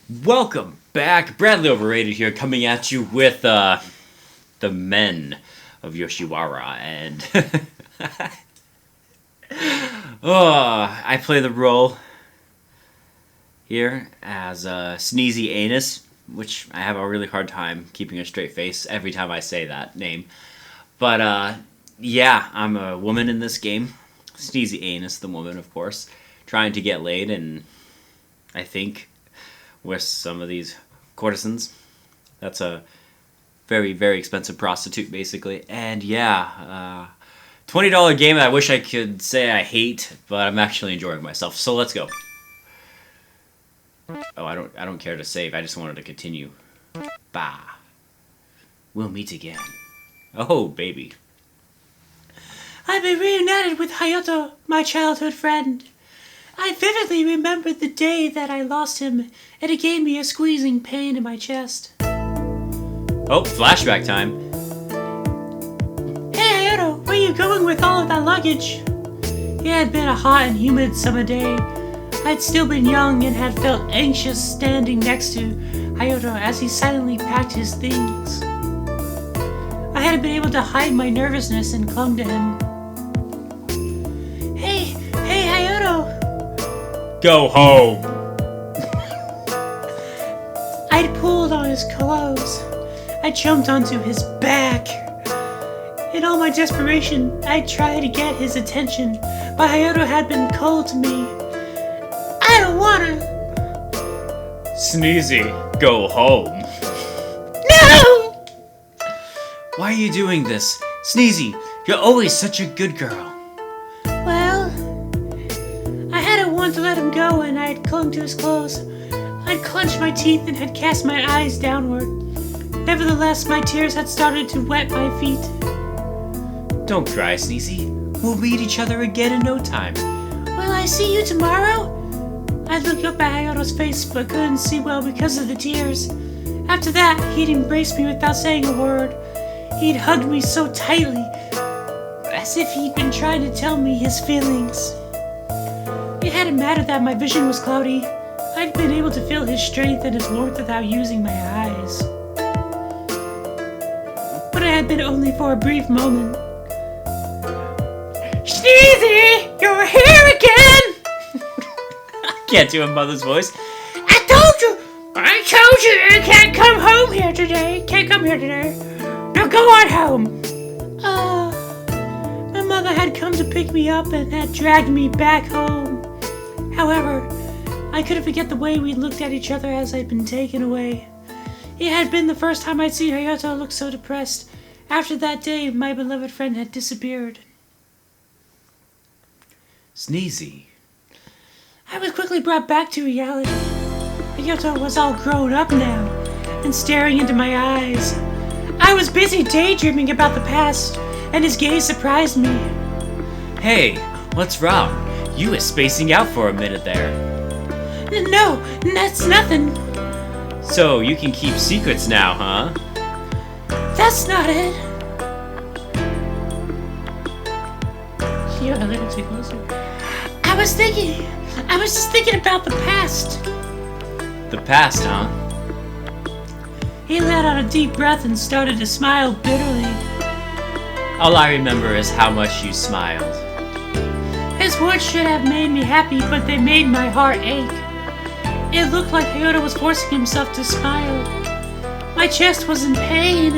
Welcome back, Bradley Overrated here, coming at you with the men of Yoshiwara, and I play the role here as Sneezy Anus, which I have a really hard time keeping a straight face every time I say that name. But yeah, I'm a woman in this game, Sneezy Anus, the woman, of course, trying to get laid, and I think with some of these courtesans. That's a very, very expensive prostitute, basically. And yeah, $20 game that I wish I could say I hate, but I'm actually enjoying myself. So let's go. Oh, I don't care to save. I just wanted to continue. Bah. We'll meet again. Oh, baby. I've been reunited with Hayato, my childhood friend. I vividly remembered the day that I lost him, and it gave me a squeezing pain in my chest. Oh, flashback time. Hey Hayato, where you going with all of that luggage? It had been a hot and humid summer day. I'd still been young and had felt anxious standing next to Hayato as he silently packed his things. I hadn't been able to hide my nervousness and clung to him. Hey Hayato! Go home. I'd pulled on his clothes. I jumped onto his back. In all my desperation, I tried to get his attention, but Hayato had been cold to me. I don't wanna. Sneezy, go home. No! Why are you doing this? Sneezy, you're always such a good girl. Well, I hadn't wanted to let him go, and I had clung to his clothes. I'd clenched my teeth and had cast my eyes downward. Nevertheless, my tears had started to wet my feet. Don't cry, Sneezy. We'll meet each other again in no time. Will I see you tomorrow? I looked up at Hayato's face, but couldn't see well because of the tears. After that, he'd embraced me without saying a word. He'd hugged me so tightly, as if he'd been trying to tell me his feelings. It hadn't mattered that my vision was cloudy. I'd been able to feel his strength and his warmth without using my eyes. But it had been only for a brief moment. Sneezy, you're here again! Can't do a mother's voice. I told you you can't come home here today. Can't come here today. Now go on home. My mother had come to pick me up and had dragged me back home. However, I couldn't forget the way we looked at each other as I'd been taken away. It had been the first time I'd seen Hayato look so depressed. After that day, my beloved friend had disappeared. Sneezy. I was quickly brought back to reality. Hayato was all grown up now and staring into my eyes. I was busy daydreaming about the past, and his gaze surprised me. Hey, what's wrong? You were spacing out for a minute there. No, that's nothing. So you can keep secrets now, huh? That's not it. You're a little too closer. I was just thinking about the past. The past, huh? He let out a deep breath and started to smile bitterly. All I remember is how much you smiled. His words should have made me happy, but they made my heart ache. It looked like Hayato was forcing himself to smile. My chest was in pain.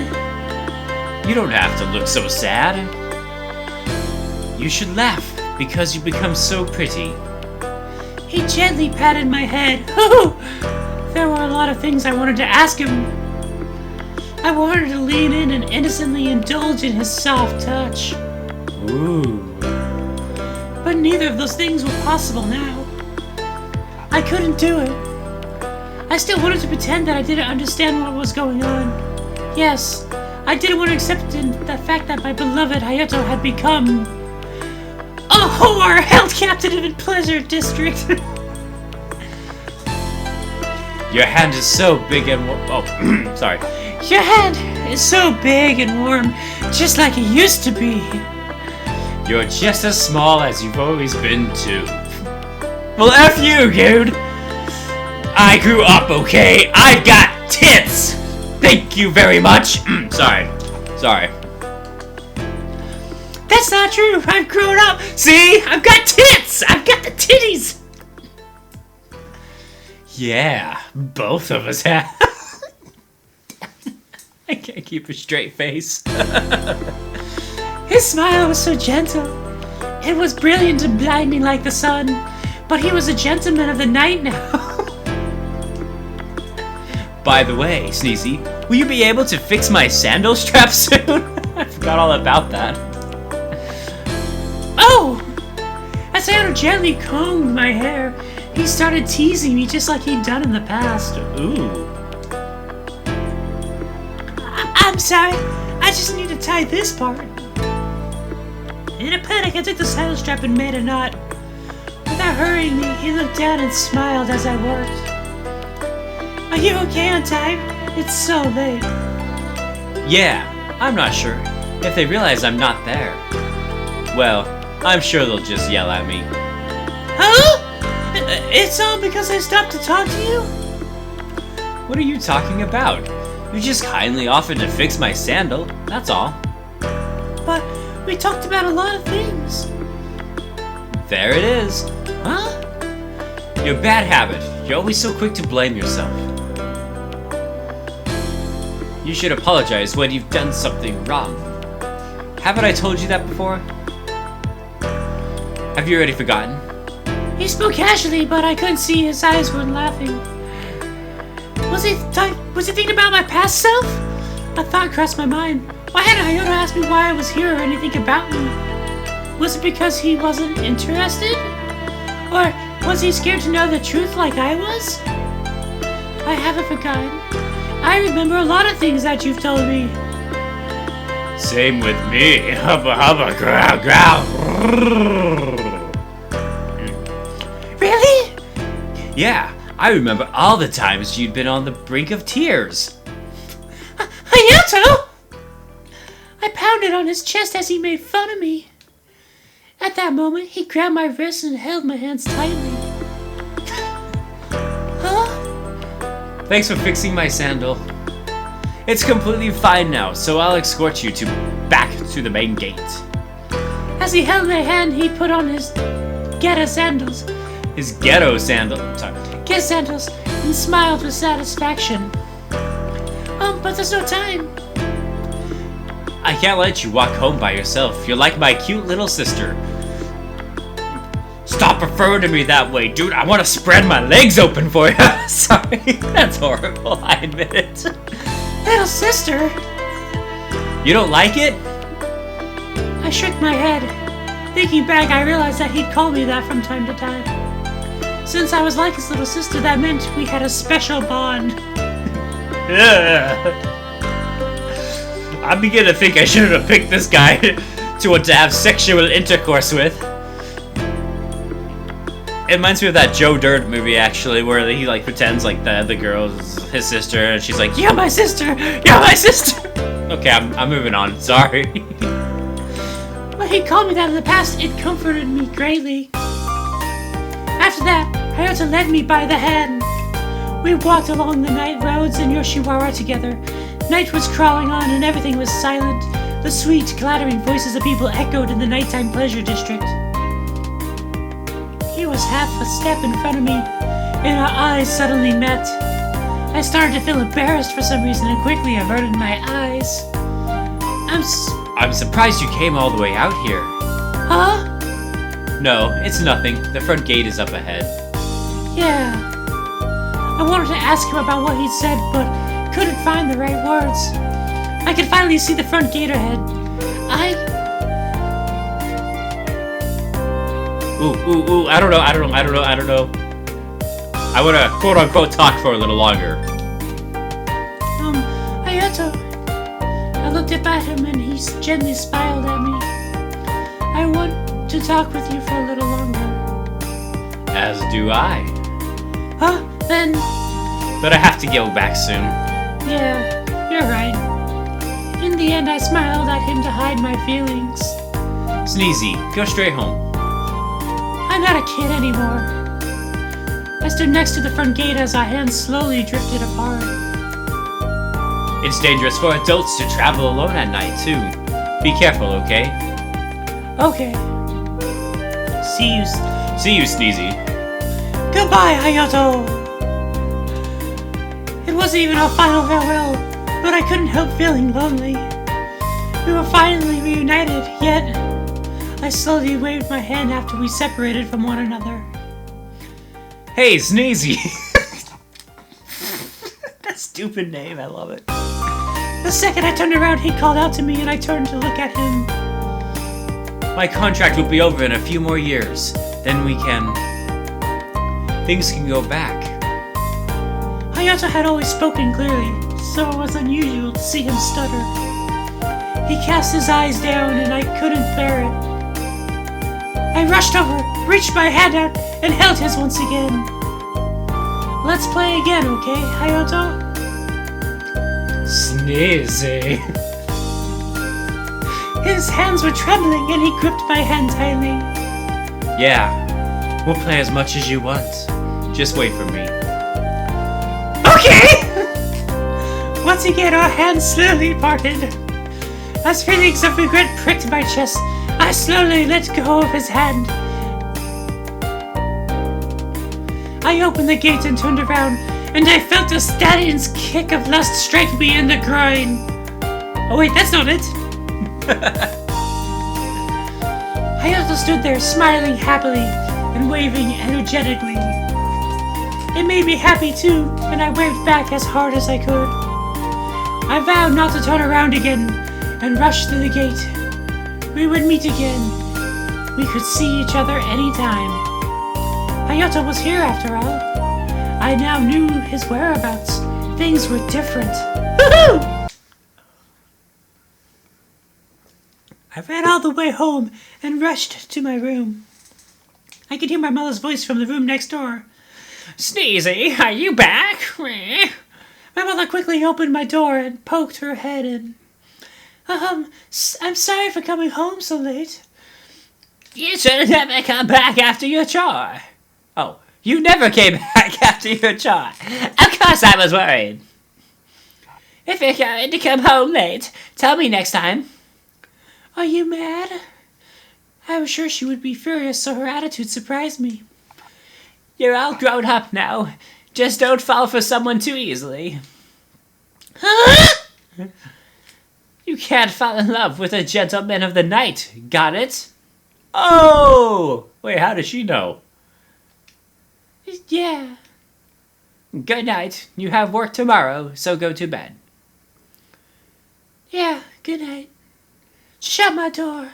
You don't have to look so sad. You should laugh, because you become so pretty. He gently patted my head. There were a lot of things I wanted to ask him. I wanted to lean in and innocently indulge in his soft touch. Ooh. But neither of those things were possible now. I couldn't do it. I still wanted to pretend that I didn't understand what was going on. Yes, I didn't want to accept the fact that my beloved Hayato had become a whore held captive in Pleasure District. Your hand is so big and oh, sorry. Your hand is so big and warm, just like it used to be. You're just as small as you've always been, too. Well, F you, dude! I grew up, okay? I got tits! Thank you very much. Sorry. That's not true. I've grown up. See? I've got tits! I've got the titties! Yeah, both of us have. I can't keep a straight face. His smile was so gentle. It was brilliant and blinding like the sun. But he was a gentleman of the night now. By the way, Sneezy, will you be able to fix my sandal strap soon? I forgot all about that. Oh! As I gently combed my hair, he started teasing me just like he'd done in the past. Ooh. I'm sorry, I just need to tie this part. In a panic, I took the saddle strap and made a knot. Without hurrying me, he looked down and smiled as I worked. Are you okay on time? It's so late. Yeah, I'm not sure. If they realize I'm not there, well, I'm sure they'll just yell at me. Huh? It's all because I stopped to talk to you? What are you talking about? You just kindly offered to fix my sandal, that's all. But we talked about a lot of things. There it is. Huh? Your bad habit. You're always so quick to blame yourself. You should apologize when you've done something wrong. Haven't I told you that before? Have you already forgotten? He spoke casually, but I couldn't see his eyes weren't laughing. Was he thinking about my past self? A thought crossed my mind. Why hadn't Hayato asked me why I was here or anything about me? Was it because he wasn't interested? Or was he scared to know the truth like I was? I haven't forgotten. I remember a lot of things that you've told me. Same with me. Hubba hubba growl growl. Really? Yeah, I remember all the times you'd been on the brink of tears. Hayato! I pounded on his chest as he made fun of me. At that moment, he grabbed my wrist and held my hands tightly. Huh? Thanks for fixing my sandal. It's completely fine now, so I'll escort you back to the main gate. As he held my hand, he put on his ghetto sandals. His ghetto sandal. Sorry. Ghetto sandals, and smiled with satisfaction. But there's no time. I can't let you walk home by yourself. You're like my cute little sister. Stop referring to me that way, dude. I want to spread my legs open for you. Sorry, that's horrible. I admit it. Little sister. You don't like it? I shook my head. Thinking back, I realized that he'd call me that from time to time. Since I was like his little sister, that meant we had a special bond. I'm beginning to think I should have picked this guy to want to have sexual intercourse with. It reminds me of that Joe Dirt movie, actually, where he like pretends like the girl's his sister, and she's like, "You're my sister, you're my sister." Okay, I'm moving on. Sorry. When he called me that in the past, it comforted me greatly. After that, Hayato led me by the hand. We walked along the night roads in Yoshiwara together. Night was crawling on and everything was silent. The sweet, clattering voices of people echoed in the nighttime pleasure district. He was half a step in front of me, and our eyes suddenly met. I started to feel embarrassed for some reason and quickly averted my eyes. I'm surprised you came all the way out here. Huh? No, it's nothing. The front gate is up ahead. Yeah. I wanted to ask him about what he'd said, but couldn't find the right words. I could finally see the front gate ahead. Ooh, I don't know. I wanna quote-unquote talk for a little longer. Hayato. I looked up at him and he gently smiled at me. I want to talk with you for a little longer. As do I. Huh? Then... But I have to go back soon. Yeah, you're right. In the end, I smiled at him to hide my feelings. Sneezy, go straight home. I'm not a kid anymore. I I stood next to the front gate as our hands slowly drifted apart. It's dangerous for adults to travel alone at night, too. Be careful, okay? Okay. See you, Sneezy. Goodbye, Hayato! It wasn't even our final farewell, but I couldn't help feeling lonely. We were finally reunited, yet I slowly waved my hand after we separated from one another. Hey, Sneezy! That stupid name, I love it. The second I turned around, he called out to me and I turned to look at him. My contract will be over in a few more years. Then things can go back. Hayato had always spoken clearly, so it was unusual to see him stutter. He cast his eyes down and I couldn't bear it. I rushed over, reached my hand out, and held his once again. Let's play again, okay, Hayato? Sneezy. His hands were trembling and he gripped my hand tightly. Yeah, we'll play as much as you want. Just wait for me. Okay! Once again, our hands slowly parted. As feelings of regret pricked my chest, I slowly let go of his hand. I opened the gate and turned around, and I felt a stallion's kick of lust strike me in the groin. Oh wait, that's not it. Hayato stood there, smiling happily and waving energetically. It made me happy too, and I waved back as hard as I could. I vowed not to turn around again, and rushed through the gate. We would meet again. We could see each other anytime. Hayato was here after all. I now knew his whereabouts. Things were different. Woohoo! I ran all the way home and rushed to my room. I could hear my mother's voice from the room next door. Sneezy, are you back? My mother quickly opened my door and poked her head in. I'm sorry for coming home so late. You should never come back after your chore. Oh, you never came back after your chore. Of course I was worried. If you're going to come home late, tell me next time. Are you mad? I was sure she would be furious, so her attitude surprised me. You're all grown up now. Just don't fall for someone too easily. You can't fall in love with a gentleman of the night, got it? Oh! Wait, how does she know? Yeah. Good night. You have work tomorrow, so go to bed. Yeah, good night. Shut my door.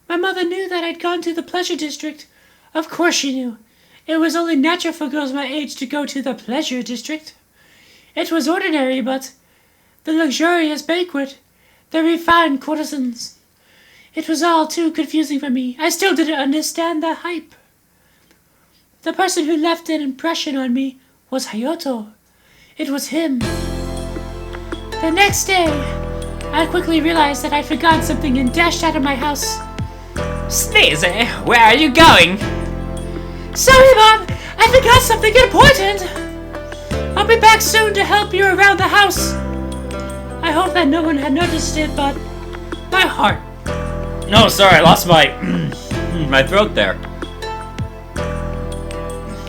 My mother knew that I'd gone to the pleasure district. Of course she knew. It was only natural for girls my age to go to the pleasure district. It was ordinary, but the luxurious banquet, the refined courtesans. It was all too confusing for me. I still didn't understand the hype. The person who left an impression on me was Hayato. It was him. The next day, I quickly realized that I'd forgotten something and dashed out of my house. Sneezy, where are you going? Sorry, Mom! I forgot something important! I'll be back soon to help you around the house. I hope that no one had noticed it, but my heart. No, sorry, I lost my my throat there.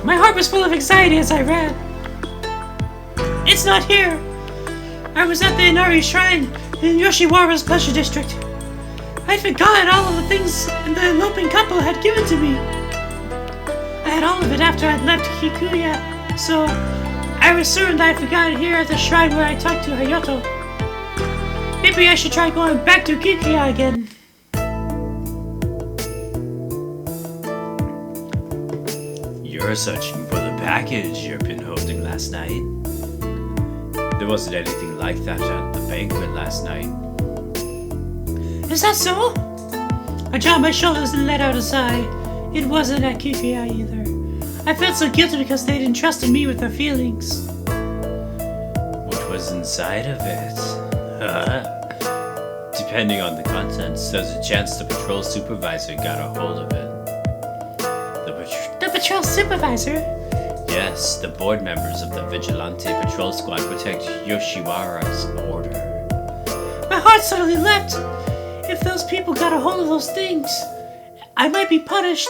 My heart was full of anxiety as I ran. It's not here. I was at the Inari Shrine in Yoshiwara's pleasure district. I'd forgotten all of the things the eloping couple had given to me. I had all of it after I'd left Kikuya, so I was certain I forgot it here at the shrine where I talked to Hayato. Maybe I should try going back to Kikuya again. You're searching for the package you've been holding last night. There wasn't anything like that at the banquet last night. Is that so? I dropped my shoulders and let out a sigh. It wasn't at Kikuya either. I felt so guilty because they didn't trust in me with their feelings. What was inside of it? Depending on the contents, there's a chance the patrol supervisor got a hold of it. The patrol supervisor? Yes, the board members of the Vigilante Patrol Squad protect Yoshiwara's order. My heart suddenly leapt. If those people got a hold of those things, I might be punished.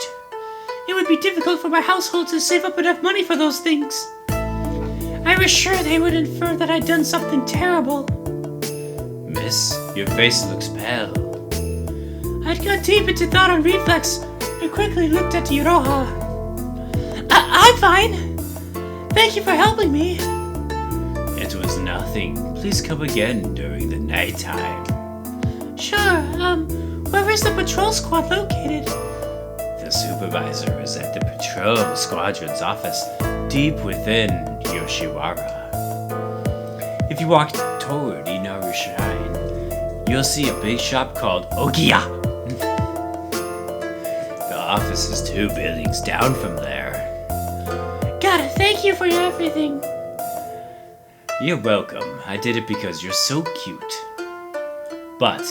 It would be difficult for my household to save up enough money for those things. I was sure they would infer that I'd done something terrible. Miss, your face looks pale. I'd got deep into thought and reflex and quickly looked at Iroha. I'm fine. Thank you for helping me. It was nothing. Please come again during the nighttime. Sure, where is the patrol squad located? The supervisor is at the patrol squadron's office, deep within Yoshiwara. If you walk toward Inaru Shrine, you'll see a big shop called Ogiya. The office is 2 buildings down from there. Got it. Thank you for everything. You're welcome. I did it because you're so cute. But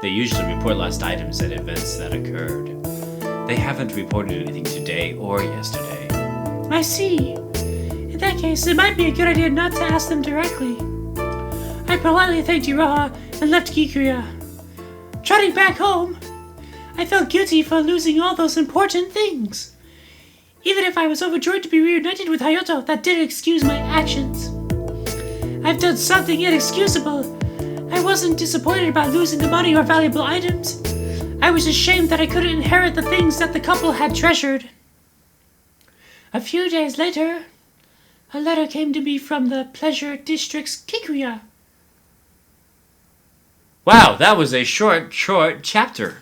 they usually report lost items and events that occurred. They haven't reported anything today or yesterday. I see. In that case, it might be a good idea not to ask them directly. I politely thanked Iroha and left Kikuya. Trotting back home, I felt guilty for losing all those important things. Even if I was overjoyed to be reunited with Hayato, that didn't excuse my actions. I've done something inexcusable. I wasn't disappointed about losing the money or valuable items. I was ashamed that I couldn't inherit the things that the couple had treasured. A few days later, a letter came to me from the Pleasure District's Kikuya. Wow, that was a short chapter.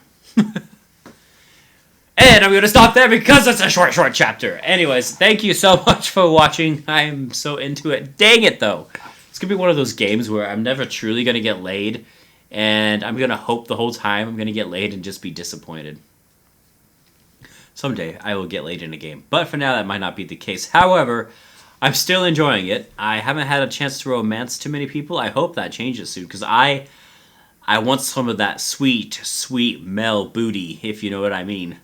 And I'm going to stop there because it's a short chapter. Anyways, thank you so much for watching. I'm so into it. Dang it, though. It's going to be one of those games where I'm never truly going to get laid. And I'm going to hope the whole time I'm going to get laid and just be disappointed. Someday I will get laid in a game. But for now, that might not be the case. However, I'm still enjoying it. I haven't had a chance to romance too many people. I hope that changes soon. Because I want some of that sweet male booty, if you know what I mean.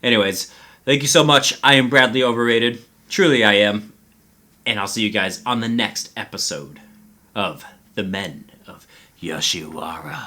Anyways, thank you so much. I am Bradley Overrated. Truly I am. And I'll see you guys on the next episode of The Men of Yoshiwara.